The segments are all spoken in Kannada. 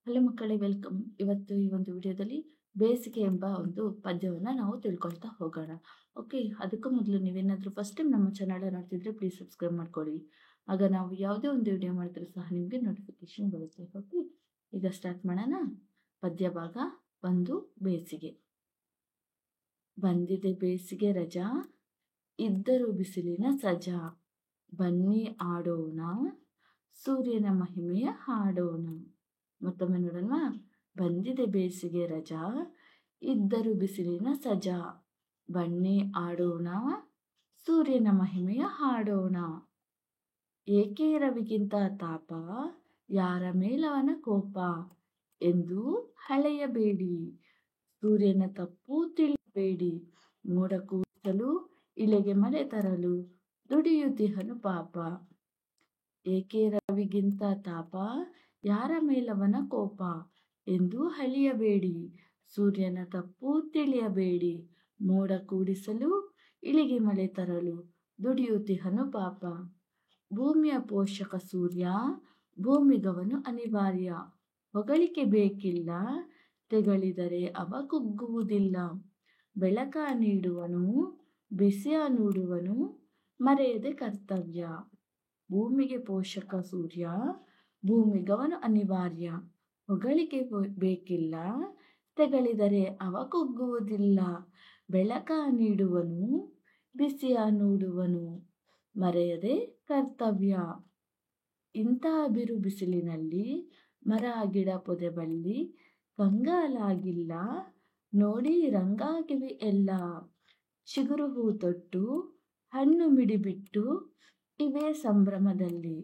ಹಲೋ ಮಕ್ಕಳೇ, ವೆಲ್ಕಮ್. ಇವತ್ತು ಈ ಒಂದು ವಿಡಿಯೋದಲ್ಲಿ ಬೇಸಿಗೆ ಎಂಬ ಒಂದು ಪದ್ಯವನ್ನು ನಾವು ತಿಳ್ಕೊಳ್ತಾ ಹೋಗೋಣ. ಓಕೆ, ಅದಕ್ಕೂ ಮೊದಲು ನೀವೇನಾದರೂ ಫಸ್ಟ್ ಟೈಮ್ ನಮ್ಮ ಚಾನಲ್ ನೋಡ್ತಿದ್ರೆ ಪ್ಲೀಸ್ ಸಬ್ಸ್ಕ್ರೈಬ್ ಮಾಡ್ಕೊಳ್ಳಿ. ಆಗ ನಾವು ಯಾವುದೇ ಒಂದು ವಿಡಿಯೋ ಮಾಡಿದ್ರೂ ಸಹ ನಿಮಗೆ ನೋಟಿಫಿಕೇಶನ್ ಬರುತ್ತೆ. ಓಕೆ, ಈಗ ಸ್ಟಾರ್ಟ್ ಮಾಡೋಣ. ಪದ್ಯ ಭಾಗ 1. ಬೇಸಿಗೆ. ಬಂದಿದೆ ಬೇಸಿಗೆ ರಜಾ, ಇದ್ದರೂ ಬಿಸಿಲಿನ ಸಜಾ, ಬನ್ನಿ ಆಡೋಣ, ಸೂರ್ಯನ ಮಹಿಮೆಯ ಹಾಡೋಣ. ಮತ್ತೊಮ್ಮೆ ನೋಡೋಣ. ಬಂದಿದೆ ಬೇಸಿಗೆ ರಜಾ, ಇದ್ದರೂ ಬಿಸಿಲಿನ ಸಜಾ, ಬನ್ನಿ ಆಡೋಣ, ಸೂರ್ಯನ ಮಹಿಮೆಯ ಹಾಡೋಣ. ಏಕೆ ರವಿಗಿಂತ ತಾಪ, ಯಾರ ಮೇಲವನ ಕೋಪ, ಎಂದು ಹಳೆಯಬೇಡಿ, ಸೂರ್ಯನ ತಪ್ಪು ತಿಳಿಯಬೇಡಿ, ಮೋಡ ಕೂಡಿಸಲು ಇಳೆಗೆ ಮಳೆ ತರಲು ದುಡಿಯುತ್ತಿಹನು ಪಾಪ. ಏಕೆ ರವಿಗಿಂತ ತಾಪ, ಯಾರ ಮೇಲವನ ಕೋಪ, ಎಂದು ಹಳಿಯಬೇಡಿ, ಸೂರ್ಯನ ತಪ್ಪು ತಿಳಿಯಬೇಡಿ, ಮೋಡ ಕೂಡಿಸಲು ಇಳಿಗೆ ಮಳೆ ತರಲು ದುಡಿಯುತ್ತಿಹನು ಪಾಪ. ಭೂಮಿಯ ಪೋಷಕ ಸೂರ್ಯ, ಭೂಮಿಗವನು ಅನಿವಾರ್ಯ, ಹೊಗಳಿಕೆ ಬೇಕಿಲ್ಲ, ತೆಗಳಿದರೆ ಅವ ಕುಗ್ಗುವುದಿಲ್ಲ. ಬೆಳಕ ನೀಡುವನು, ಬಿಸಿಯ ನೀಡುವನು, ಮರೆಯದೆ ಕರ್ತವ್ಯ. ಭೂಮಿಗೆ ಪೋಷಕ ಸೂರ್ಯ, ಭೂಮಿಗವನು ಅನಿವಾರ್ಯ, ಹೊಗಳಿಕೆ ಬೇಕಿಲ್ಲ, ತೆಗಳಿದರೆ ಅವ ಕುಗ್ಗುವುದಿಲ್ಲ. ಬೆಳಕ ನೀಡುವನು, ಬಿಸಿಯ ನೀಡುವನು, ಮರೆಯದೆ ಕರ್ತವ್ಯ. ಇಂಥ ಬಿರು ಬಿಸಿಲಿನಲ್ಲಿ ಮರ ಗಿಡ ಪೊದೆ ಬಳ್ಳಿ ಕಂಗಾಲಾಗಿಲ್ಲ, ನೋಡಿ ರಂಗಾಗಿವೆ ಎಲ್ಲ, ಚಿಗುರು ಹೂ ತೊಟ್ಟು ಹಣ್ಣು ಮಿಡಿಬಿಟ್ಟು ಇವೇ ಸಂಭ್ರಮದಲ್ಲಿ.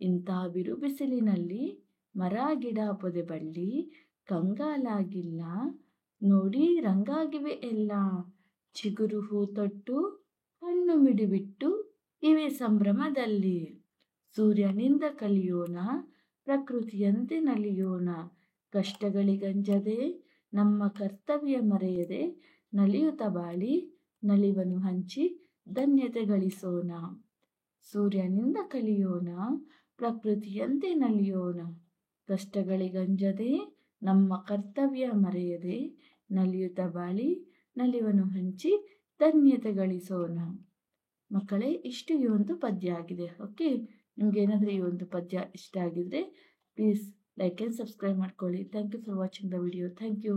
ಇಂಥ ಬಿರು ಬಿಸಿಲಿನಲ್ಲಿ ಮರ ಗಿಡ ಪೊದೆ ಬಳ್ಳಿ ಕಂಗಾಲಾಗಿಲ್ಲ, ನೋಡಿ ರಂಗಾಗಿವೆ ಎಲ್ಲ, ಚಿಗುರು ಹೂ ತೊಟ್ಟು ಹಣ್ಣು ಮಿಡಿಬಿಟ್ಟು ಇವೇ ಸಂಭ್ರಮದಲ್ಲಿ. ಸೂರ್ಯನಿಂದ ಕಲಿಯೋಣ, ಪ್ರಕೃತಿಯಂತೆ ನಲಿಯೋಣ, ಕಷ್ಟಗಳಿಗಂಜದೆ ನಮ್ಮ ಕರ್ತವ್ಯ ಮರೆಯದೆ, ನಲಿಯುತ್ತ ಬಾಳಿ ನಲಿವನ್ನು ಹಂಚಿ ಧನ್ಯತೆ ಗಳಿಸೋಣ. ಸೂರ್ಯನಿಂದ ಕಲಿಯೋಣ, ಪ್ರಕೃತಿಯಂತೆ ನಲಿಯೋಣ, ಕಷ್ಟಗಳಿಗಂಜದೆ ನಮ್ಮ ಕರ್ತವ್ಯ ಮರೆಯದೆ, ನಲಿಯುತ್ತ ಬಾಳಿ ನಲಿವನ್ನು ಹಂಚಿ ಧನ್ಯತೆ ಗಳಿಸೋಣ. ಮಕ್ಕಳೇ, ಇಷ್ಟು ಈ ಒಂದು ಪದ್ಯ ಆಗಿದೆ. ಓಕೆ, ನಿಮ್ಗೆ ಏನಾದರೂ ಈ ಒಂದು ಪದ್ಯ ಇಷ್ಟ ಆಗಿದ್ರೆ ಪ್ಲೀಸ್ ಲೈಕ್ ಆ್ಯಂಡ್ ಸಬ್ಸ್ಕ್ರೈಬ್ ಮಾಡ್ಕೊಳ್ಳಿ. Thank you for watching the video. Thank you.